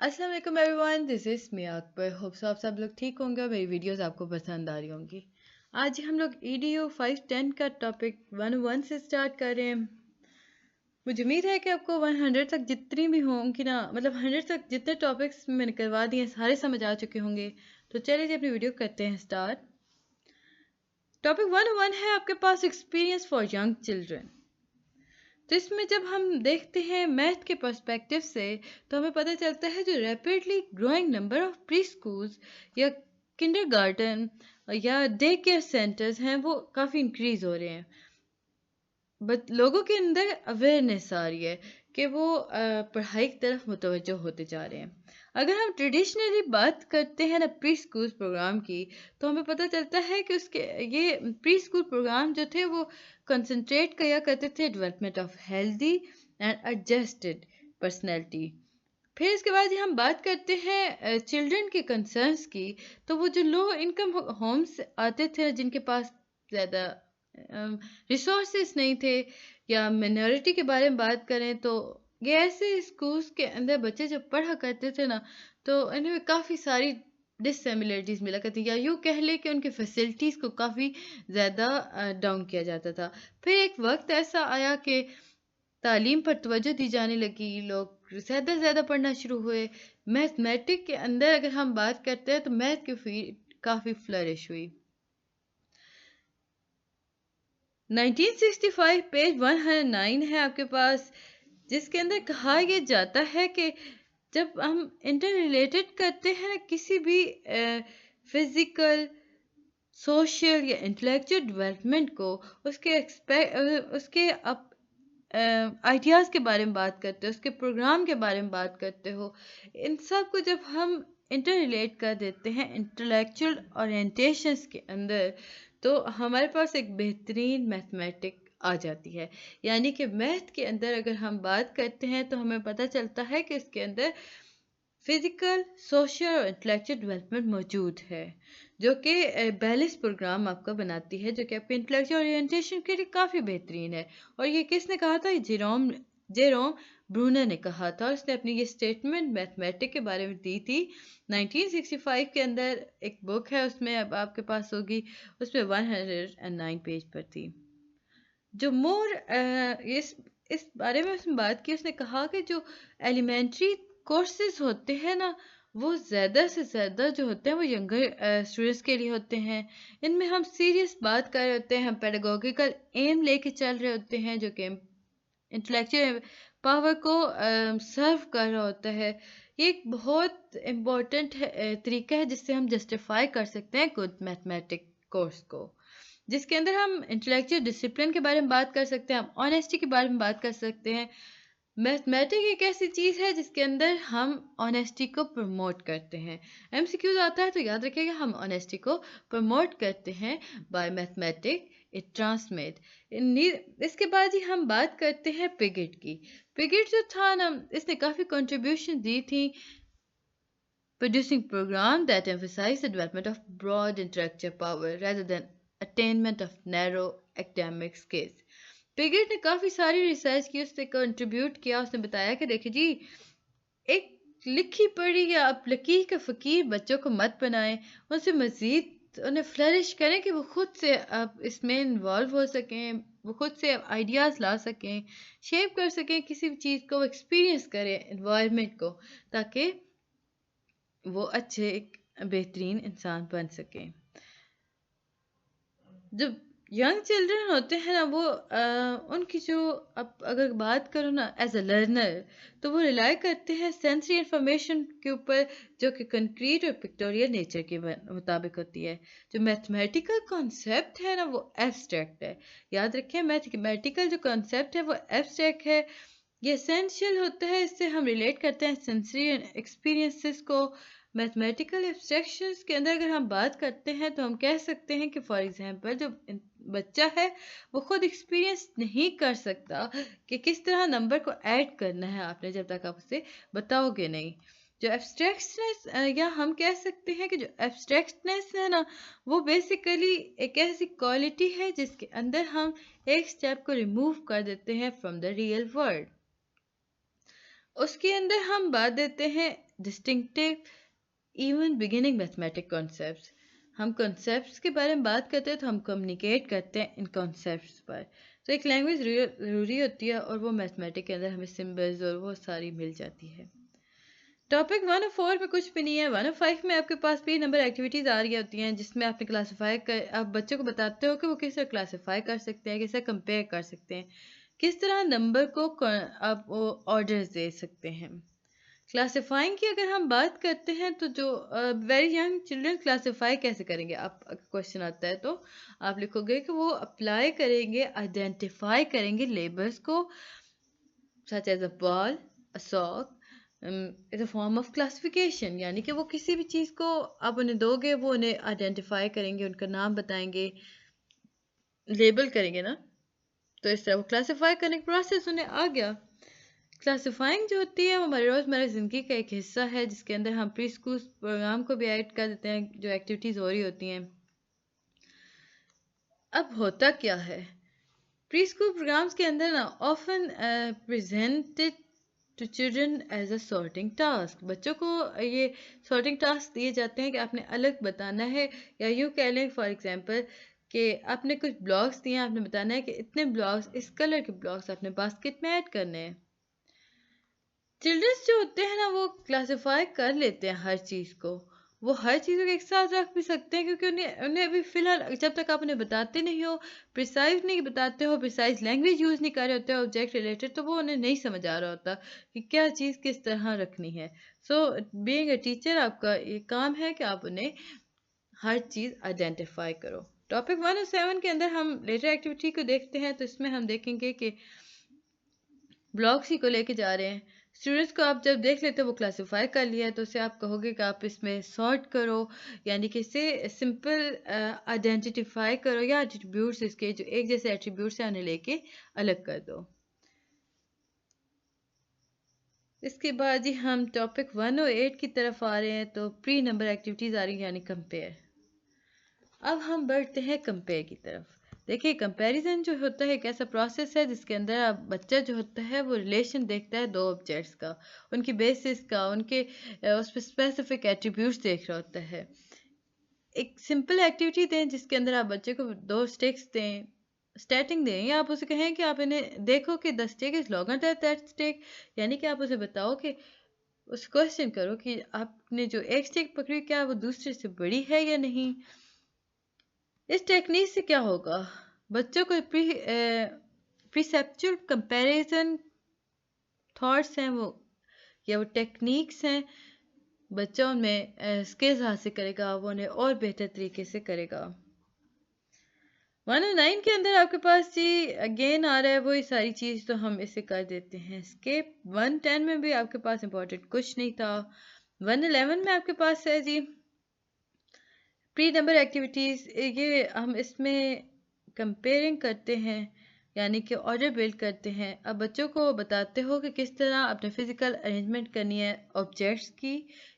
अस्सलाम वालेकुम everyone, this is me Akbar. Hope so आप सब लोग ठीक होंगे और मेरी वीडियोस आपको पसंद आ रही होंगी। आज हम लोग EDU 510 का टॉपिक 101 से स्टार्ट कर रहे हैं। मुझे उम्मीद है कि आपको 100 तक जितनी भी होंगी ना, मतलब 100 तक जितने टॉपिक्स मैंने करवा दिए सारे समझ आ चुके होंगे। तो चलिए जी अपनी वीडियो करते हैं स्टार्ट। टॉपिक 101 है आपके पास एक्सपीरियंस फॉर यंग चिल्ड्रन। तो इसमें जब हम देखते हैं मैथ के पर्सपेक्टिव से तो हमें पता चलता है जो rapidly growing number of pre schools या किंडरगार्टन या डे केयर सेंटर्स हैं वो काफ़ी इंक्रीज हो रहे हैं। बट लोगों के अंदर अवेयरनेस आ रही है कि वो पढ़ाई की तरफ मुतवज्जो होते जा रहे हैं। अगर हम ट्रेडिशनली बात करते हैं ना प्री स्कूल प्रोग्राम की, तो हमें पता चलता है कि उसके ये प्री स्कूल प्रोग्राम जो थे वो कंसंट्रेट किया करते थे development of healthy and adjusted personality. फिर इसके बाद हम बात करते हैं चिल्ड्रन के कंसर्न्स की। तो वो जो लो इनकम होम्स आते थे जिनके पास ज़्यादा रिसोर्सेस नहीं थे, या मिनॉरिटी के बारे में बात करें तो ये ऐसे स्कूल्स के अंदर बच्चे जब पढ़ा करते थे ना, तो इनमें काफ़ी सारी डिससिमिलरिटीज़ मिला करती, या यूँ कह लें कि उनके फैसिलिटीज़ को काफ़ी ज़्यादा डाउन किया जाता था। फिर एक वक्त ऐसा आया कि तालीम पर तवज्जो दी जाने लगी, लोग ज़्यादा से ज़्यादा पढ़ना शुरू हुए। मैथमेटिक के अंदर अगर हम बात करते हैं तो मैथ की फील्ड काफ़ी फ्लरिश हुई। 1965 पेज 109 है आपके पास, जिसके अंदर कहा यह जाता है कि जब हम इंटर रिलेटेड करते हैं ना किसी भी फिजिकल, सोशल या इंटेलेक्चुअल डेवलपमेंट को, उसके आइडियाज़ के बारे में बात करते हो, उसके प्रोग्राम के बारे में बात करते हो, इन सब को जब हम इंटर रिलेट कर देते हैं इंटेलेक्चुअल ओरिएंटेशंस के अंदर, तो हमारे पास एक बेहतरीन मैथमेटिक आ जाती है। यानी कि मैथ के अंदर अगर हम बात करते हैं तो हमें पता चलता है कि इसके अंदर फिजिकल, सोशल और इंटेलेक्चुअल डेवलपमेंट मौजूद है, जो कि बैलेंस प्रोग्राम आपका बनाती है, जो कि आपके इंटेलेक्चुअल ओरिएंटेशन के लिए काफ़ी बेहतरीन है। और ये किसने कहा था? जेरोम जेरोम ब्रूनर ने कहा था। उसने अपनी ये स्टेटमेंट मैथमेटिक के बारे में दी थी 1965 के अंदर। एक बुक है, उसमें अब आपके पास होगी, उसमें 109 पेज पर थी। जो मोर इस बारे में उसने बात की, उसने कहा कि जो एलिमेंट्री कोर्सेज होते हैं ना, वो ज़्यादा से ज़्यादा जो होते हैं वो यंगर स्टूडेंट्स के लिए होते हैं। इनमें हम सीरियस बात कर रहे होते हैं, हम पेडागोगिकल एम लेके चल रहे होते हैं, जो कि इंटेलेक्चुअल पावर को सर्व कर रहा होता है। ये एक बहुत इम्पोर्टेंट तरीका है जिससे हम जस्टिफाई कर सकते हैं गुड मैथमेटिक कोर्स को, जिसके अंदर हम इंटेलेक्चुअल डिसिप्लिन के बारे में बात कर सकते हैं, हम ऑनेस्टी के बारे में बात कर सकते हैं। मैथमेटिक एक ऐसी चीज़ है जिसके अंदर हम ऑनेस्टी को प्रमोट करते हैं। MCQs आता है तो याद रखिएगा, हम ऑनेस्टी को प्रमोट करते हैं बाय मैथमेटिक इट ट्रांसमिट। इसके बाद ही हम बात करते हैं पिगेट की। पिगेट जो था ना, इसने काफ़ी कंट्रीब्यूशन दी थी, producing program that emphasize the development of broad intellectual power rather than attainment of narrow academic skills. Piaget ने काफ़ी सारी रिसर्च की, उसने कंट्रीब्यूट किया। उसने बताया कि देखिए जी, एक लिखी पढ़ी या आप लकीर के फ़कीर बच्चों को मत बनाएं, उनसे मज़ीद उन्हें फ्लरिश करें कि वो खुद से आप इसमें इन्वॉल्व हो सकें, वो खुद से आइडियाज़ ला सकें, शेप कर सकें किसी भी चीज़ को, एक्सपीरियंस करें इन्वायरमेंट को, ताकि वो अच्छे एक बेहतरीन इंसान बन सकें। जब यंग चिल्ड्रन होते हैं ना, वो उनकी जो, अब अगर बात करो ना एज अ लर्नर, तो वो रिलाई करते हैं सेंसरी इंफॉर्मेशन के ऊपर, जो कि कंक्रीट और पिक्टोरियल नेचर के मुताबिक होती है। जो मैथमेटिकल कॉन्सेप्ट है ना, वो एब्स्ट्रैक्ट है। याद रखें, मैथमेटिकल जो कॉन्सेप्ट है वो एब्स्ट्रैक्ट है, ये एसेंशियल होता है। इससे हम रिलेट करते हैं सेंसरी एक्सपीरियंसेस को। मैथमेटिकल एब्स्ट्रैक्शंस के अंदर अगर हम बात करते हैं तो हम कह सकते हैं कि फॉर एग्जांपल जो बच्चा है वो खुद एक्सपीरियंस नहीं कर सकता कि किस तरह नंबर को ऐड करना है आपने, जब तक आप उसे बताओगे नहीं। जो एब्स्ट्रैक्टनेस, या हम कह सकते हैं कि जो एब्स्ट्रैक्टनेस है ना, वो बेसिकली एक ऐसी क्वालिटी है जिसके अंदर हम एक स्टेप को रिमूव कर देते हैं फ्रॉम द रियल वर्ल्ड। उसके अंदर हम बात देते हैं distinctive even beginning mathematic concepts. हम कॉन्सेप्ट्स के बारे में बात करते हैं तो हम कम्युनिकेट करते हैं इन कॉन्सेप्ट्स पर। तो एक लैंग्वेज ज़रूरी होती है और वो मैथमेटिक के अंदर हमें सिम्बल्स और वो सारी मिल जाती है। टॉपिक 104 में कुछ भी नहीं है। 105 में आपके पास भी नंबर एक्टिविटीज़ आ रही होती हैं जिसमें आपने क्लासीफाई कर, आप बच्चों को बताते हो कि वो किस तरह क्लासीफाई कर सकते हैं, किस तरह कंपेयर कर सकते हैं, किस तरह नंबर को आप ऑर्डर्स दे सकते हैं। क्लासिफाइंग की अगर हम बात करते हैं तो जो वेरी यंग चिल्ड्रन क्लासिफाई कैसे करेंगे, आप क्वेश्चन आता है तो आप लिखोगे कि वो अप्लाई करेंगे, आइडेंटिफाई करेंगे लेबल्स को, such as a ball, a sock, is a form of classification. यानी कि वो किसी भी चीज़ को आप उन्हें दोगे, वो उन्हें आइडेंटिफाई करेंगे, उनका नाम बताएंगे, लेबल करेंगे ना, तो इस तरह वो क्लासिफाई करने का प्रोसेस उन्हें आ गया। क्लासिफाइंग जो होती है वो हमारी रोज़मर्रा ज़िंदगी का एक हिस्सा है जिसके अंदर हम प्री स्कूल प्रोग्राम को भी ऐड कर देते हैं, जो एक्टिविटीज़ हो रही होती हैं। अब होता क्या है, प्री स्कूल प्रोग्राम्स के अंदर ना often presented to children as a sorting task. बच्चों को ये सॉर्टिंग टास्क दिए जाते हैं कि आपने अलग बताना है, या यूँ कह लें फॉर एग्जांपल कि आपने कुछ ब्लॉक्स दिए हैं, आपने बताना है कि इतने ब्लॉक्स, इस कलर के ब्लॉक्स आपने बास्केट में ऐड करने हैं। चिल्ड्रंस जो होते हैं ना वो क्लासिफाई कर लेते हैं हर चीज़ को, वो हर चीज़ को एक साथ रख भी सकते हैं क्योंकि उन्हें उन्हें अभी फ़िलहाल जब तक आप उन्हें बताते नहीं हो, प्रिसाइज नहीं बताते हो, प्रिसाइज लैंग्वेज यूज़ नहीं कर रहे होते हो ऑब्जेक्ट रिलेटेड, तो वो उन्हें नहीं समझ आ रहा होता कि क्या चीज़ किस तरह रखनी है। सो बीइंग अ टीचर आपका ये काम है कि आप उन्हें हर चीज़ आइडेंटिफाई करो। टॉपिक 107 के अंदर हम लेटर एक्टिविटी को देखते हैं, तो इसमें हम देखेंगे कि ब्लॉक्स ही को लेके जा रहे हैं। स्टूडेंट्स को आप जब देख लेते हो वो क्लासिफाई कर लिया है, तो उसे आप कहोगे कि आप इसमें सॉर्ट करो, यानी कि इसे सिंपल आइडेंटिफाई करो, या एट्रीब्यूट्स इसके जो एक जैसे एट्रीब्यूट्स हैं उन्हें लेके अलग कर दो। इसके बाद ही हम टॉपिक 108 की तरफ आ रहे हैं, तो प्री नंबर एक्टिविटीज़ आ रही हैं, यानी कंपेयर। अब हम बढ़ते हैं कंपेयर की तरफ। देखिए कंपैरिजन जो होता है एक ऐसा प्रोसेस है जिसके अंदर आप बच्चा जो होता है वो रिलेशन देखता है दो ऑब्जेक्ट्स का, उनकी बेसिस का, उनके उस पर स्पेसिफिक एट्रीब्यूट्स देख रहा होता है। एक सिंपल एक्टिविटी दें जिसके अंदर आप बच्चे को दो स्टिक्स दें, स्टैटिंग दें, या आप उसे कहें कि आप इन्हें देखो कि the stick is longer than that stick, यानी कि आप उसे बताओ कि उस क्वेश्चन करो कि आपने जो एक स्टिक पकड़ी क्या वो दूसरे से बड़ी है या नहीं। इस टेक्निक से क्या होगा, बच्चों को प्रीसेप्चुअल कंपैरिजन थॉट्स हैं वो, या वो टेक्निक्स हैं, बच्चा उनमें स्किल्स हासिल करेगा, वो उन्हें और बेहतर तरीके से करेगा। 109 के अंदर आपके पास जी अगेन आ रहा है वही सारी चीज़, तो हम इसे कर देते हैं स्किप। 110 में भी आपके पास इंपॉर्टेंट कुछ नहीं था। 111 में आपके पास है जी प्री नंबर एक्टिविटीज़, ये हम इसमें कंपेयरिंग करते हैं, यानी कि ऑर्डर बिल्ड करते हैं। अब बच्चों को बताते हो कि किस तरह अपने फिजिकल अरेंजमेंट करनी है ऑब्जेक्ट्स की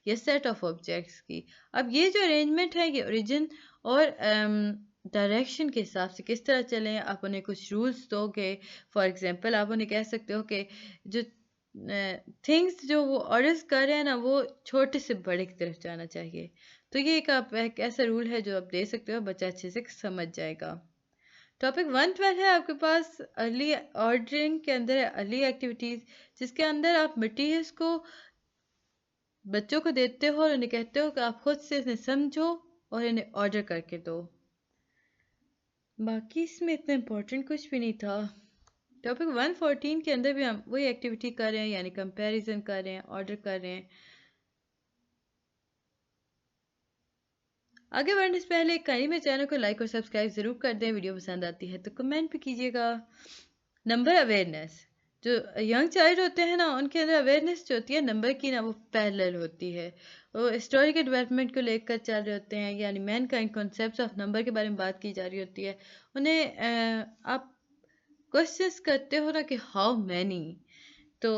या सेट ऑफ ऑब्जेक्ट्स की। अब ये जो अरेंजमेंट है ये ओरिजिन और डायरेक्शन के हिसाब से किस तरह चलें, आप उन्हें कुछ रूल्स दोगे। फॉर एग्जांपल आप उन्हें कह सकते हो कि जो थिंग्स जो वो ऑर्डर्स कर रहे हैं ना वो छोटे से बड़े की तरफ जाना चाहिए। तो ये एक ऐसा रूल है जो आप दे सकते हो, बच्चा अच्छे से समझ जाएगा। टॉपिक 112 है आपके पास अर्ली ऑर्डरिंग के अंदर है अर्ली एक्टिविटीज़, जिसके अंदर आप मटीरियल्स को बच्चों को देते हो और उन्हें कहते हो कि आप खुद से इन्हें समझो और इन्हें ऑर्डर करके दो। बाकी इसमें इतना इम्पोर्टेंट कुछ भी नहीं था। टॉपिक 114 के अंदर भी हम वही एक्टिविटी कर रहे हैं, यानी कंपैरिजन कर रहे हैं, ऑर्डर कर रहे हैं। आगे बढ़ने से पहले कहीं मेरे चैनल को लाइक और सब्सक्राइब ज़रूर कर दें, वीडियो पसंद आती है तो कमेंट भी कीजिएगा। नंबर अवेयरनेस, जो यंग चाइल्ड होते हैं ना उनके अंदर अवेयरनेस जो होती है नंबर की ना वो पैरेलल होती है, वो हिस्टोरिकल डेवलपमेंट को लेकर चल रहे होते हैं, यानी man kind concept of number के बारे में बात की जा रही होती है। उन्हें आप क्वेश्चंस करते हो ना कि हाउ मैनी, तो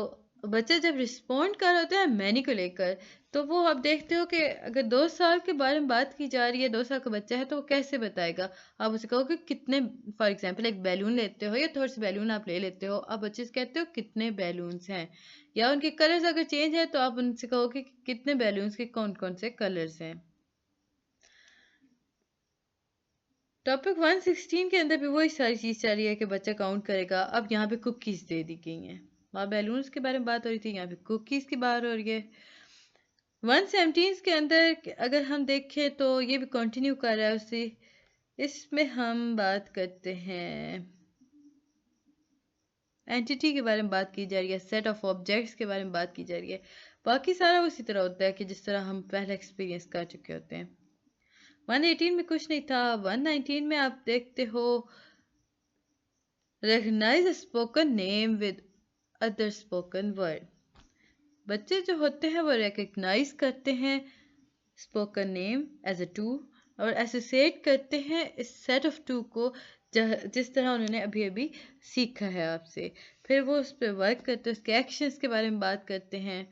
बच्चे जब रिस्पॉन्ड कर होते हैं मैनी को लेकर, तो वो आप देखते हो कि अगर 2 साल के बारे में बात की जा रही है, 2 साल का बच्चा है तो वो कैसे बताएगा। आप उसे कहो कि कितने, फॉर एग्जांपल एक बैलून लेते हो या थोड़े से बैलून आप ले लेते हो, आप बच्चे से कहते हो कितने बैलून्स हैं, या उनके कलर्स अगर चेंज है तो आप उनसे कहो कि कितने बैलून्स के कौन कौन से कलर्स हैं। टॉपिक 116 के अंदर भी वही सारी चीज़ चल रही है कि बच्चा काउंट करेगा। अब यहाँ पे कुकीज़ दे दी गई हैं, वहाँ बैलून्स के बारे में बात हो रही थी, यहाँ पे कुकीज़ की बात हो रही है। 117 के अंदर अगर हम देखें तो ये भी कंटिन्यू कर रहा है उसी, इसमें हम बात करते हैं एंटिटी के बारे में बात की जा रही है, सेट ऑफ ऑब्जेक्ट्स के बारे में बात की जा रही है। बाकी सारा उसी तरह होता है कि जिस तरह हम पहले एक्सपीरियंस कर चुके होते हैं। 118 में कुछ नहीं था। 119 में आप देखते हो recognize a spoken name with other spoken word। बच्चे जो होते हैं वो रिकग्नाइज करते हैं spoken name as a two और एसोसिएट करते हैं इस सेट ऑफ टू को जिस तरह उन्होंने अभी अभी सीखा है आपसे। फिर वो उस पर वर्क करते हैं, उसके एक्शंस के बारे में बात करते हैं।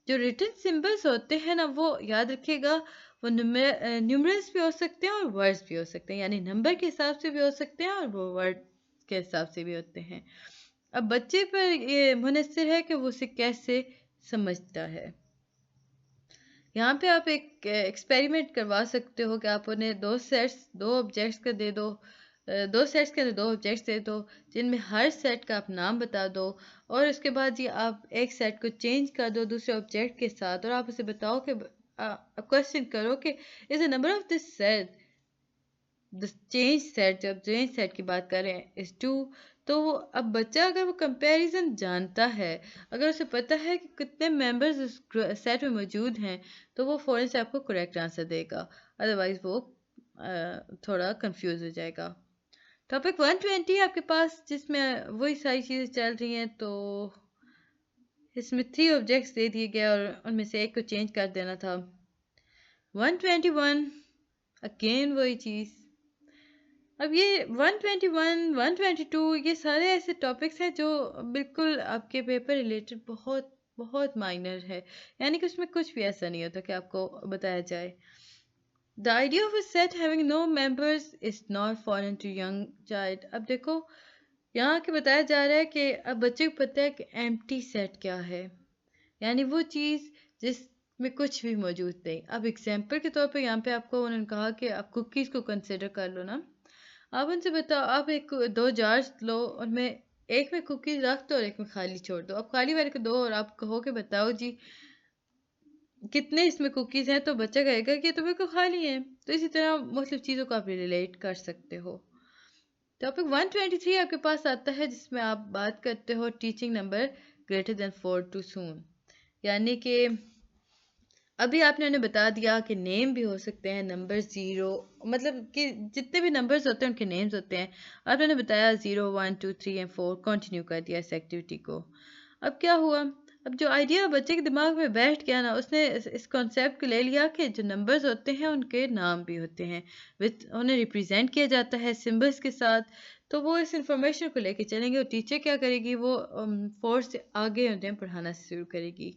जो रिटन सिंबल्स होते हैं ना, वो याद रखिएगा, वो न्यूमरल्स भी हो सकते हैं और वर्ड्स भी हो सकते हैं, यानी नंबर के हिसाब से भी हो सकते हैं और वो वर्ड के हिसाब से भी होते हैं। अब बच्चे पर ये मुनस्सिर है कि वो उसे कैसे समझता है। यहाँ पे आप एक एक्सपेरिमेंट करवा सकते हो कि आप उन्हें दो ऑब्जेक्ट्स का दे दो, 2 सेट्स के अंदर 2 ऑब्जेक्ट्स दे दो जिनमें हर सेट का आप नाम बता दो, और उसके बाद जी आप एक सेट को चेंज कर दो दूसरे ऑब्जेक्ट के साथ, और आप उसे बताओ कि क्वेश्चन करो कि is the number of this set, the change set, जब चेंज सेट की बात करें इज 2। तो वो अब बच्चा अगर वो कंपैरिजन जानता है, अगर उसे पता है कि कितने मेंबर्स उस सेट में मौजूद हैं, तो वो फ़ौरन से आपको करेक्ट आंसर देगा, अदरवाइज वो थोड़ा कंफ्यूज हो जाएगा। टॉपिक 120 आपके पास, जिसमें वही सारी चीज़ें चल रही हैं। तो इसमें 3 ऑब्जेक्ट्स दे दिए गए और उनमें से एक को चेंज कर देना था। 121 अगेन वही चीज़। अब ये 121, 122 ये सारे ऐसे टॉपिक्स हैं जो बिल्कुल आपके पेपर रिलेटेड बहुत बहुत माइनर है, यानी कि उसमें कुछ भी ऐसा नहीं होता कि आपको बताया जाए। The idea of a set having no members is not foreign to young child. अब देखो यहाँ के बताया जा रहा है कि अब बच्चे को पता है कि एम्प्टी सेट क्या है, यानी वो चीज़ जिसमें कुछ भी मौजूद नहीं। अब एग्जाम्पल के तौर पे यहाँ पे आपको उन्होंने कहा कि आप कुकीज़ को कंसिडर कर लो ना। आप उनसे बताओ, आप एक 2 जार्स लो, उनमें एक में कुकीज़ रख दो और एक में खाली छोड़ दो। अब खाली वाले को दो और आप कहो कि बताओ जी कितने इसमें कुकीज़ हैं, तो बच्चा कहेगा कि ये तो बिल्कुल खाली है। तो इसी तरह मुख्तलिफ चीज़ों को आप रिलेट कर सकते हो। टॉपिक 123 आपके पास आता है, जिसमें आप बात करते हो teaching number greater than 4 too soon, यानी कि अभी आपने उन्हें बता दिया कि नेम भी हो सकते हैं, नंबर 0, मतलब कि जितने भी नंबर्स होते हैं उनके नेम्स होते हैं। आपने उन्हें बताया 0, 1, 2, 3 एंड 4, कंटिन्यू कर दिया इस एक्टिविटी को। अब क्या हुआ, अब जो आइडिया बच्चे के दिमाग में बैठ गया ना, उसने इस कॉन्सेप्ट को ले लिया कि जो नंबर्स होते हैं उनके नाम भी होते हैं, विथ उन्हें रिप्रेजेंट किया जाता है सिम्बल्स के साथ। तो वो इस इंफॉर्मेशन को लेके चलेंगे, और टीचर क्या करेगी, वो 4 से आगे उन्हें पढ़ाना शुरू करेगी।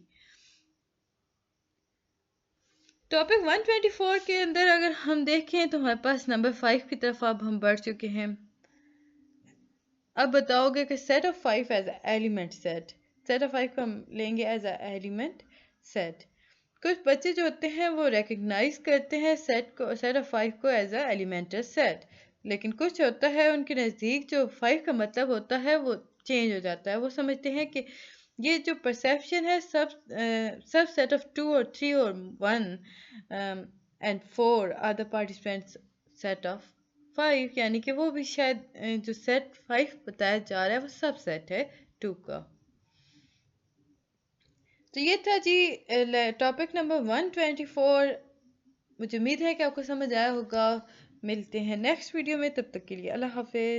टॉपिक 124 के अंदर अगर हम देखें तो हमारे पास नंबर 5 की तरफ अब हम बढ़ चुके हैं। अब बताओगे कि set of 5 as element set, set of 5 को हम लेंगे एज एलिमेंट सेट। कुछ बच्चे जो होते हैं वो रिकग्नाइज करते हैं सेट ऑफ 5 को एज एलिमेंटल सेट, लेकिन कुछ होता है उनके नज़दीक जो 5 का मतलब होता है वो चेंज हो जाता है। वो समझते हैं कि ये जो परसेप्शन है सब सेट ऑफ 2 और 3 और 1 and 4 are the participants set of 5, यानी कि वो भी शायद जो सेट 5 बताया जा रहा है वो सब सेट है 2 का। तो ये था जी टॉपिक नंबर 124। मुझे उम्मीद है कि आपको समझ आया होगा। मिलते हैं नेक्स्ट वीडियो में, तब तक के लिए अल्लाह हाफिज।